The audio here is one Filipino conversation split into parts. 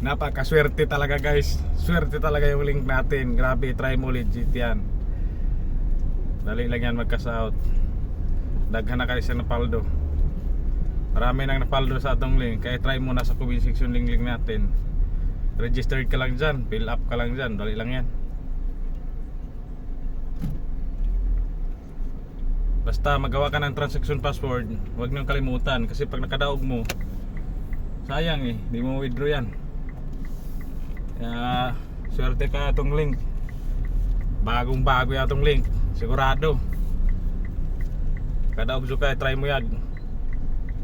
Napakaswerte talaga guys. Swerte talaga yung link natin. Grabe, try mo legit yan. Dali lang yan magka-south. Daghan na kayo sa napaldo. Marami nang napaldo sa atong link. Kaya try mo na sa comment section link natin. Registered ka lang dyan, fill up ka lang dyan. Dali lang yan. Basta magawa ka ng transaction password, huwag niyong kalimutan. Kasi pag nakadaog mo, sayang eh, di mo withdraw yan. Kaya swerte ka itong link. Bagong bago yung itong link, sigurado. Kadaog so ka, try mo yan.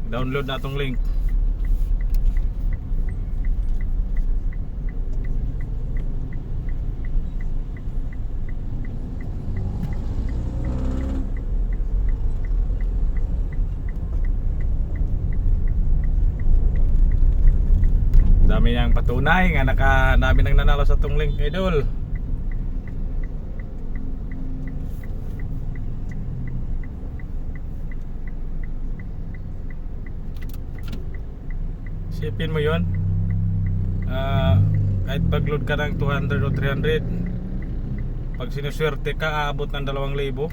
Download na itong link. Dami niyang patunay nga dami nang nanalo sa tong link, idol. Sipin mo yun, kahit pag-load ka ng 200 o 300, pag sinuswerte ka, aabot ng 2,000.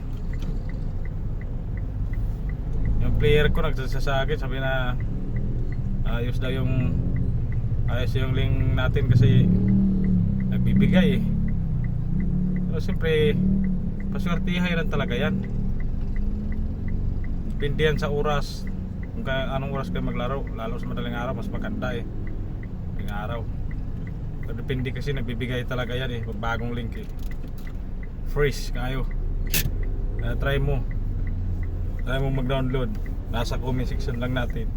Yung player ko nagsasasakin, sabi na ayos yung link natin kasi nagbibigay eh. So siyempre paswertihay lang talaga yan. Depende yan sa oras, kung anong oras kayo maglaro. Lalo sa madaling araw mas maganda eh, madaling araw. So, depende kasi nagbibigay talaga yan eh, pag bagong link eh. Freeze kayo. Try mo mag-download. Nasa comment section lang natin.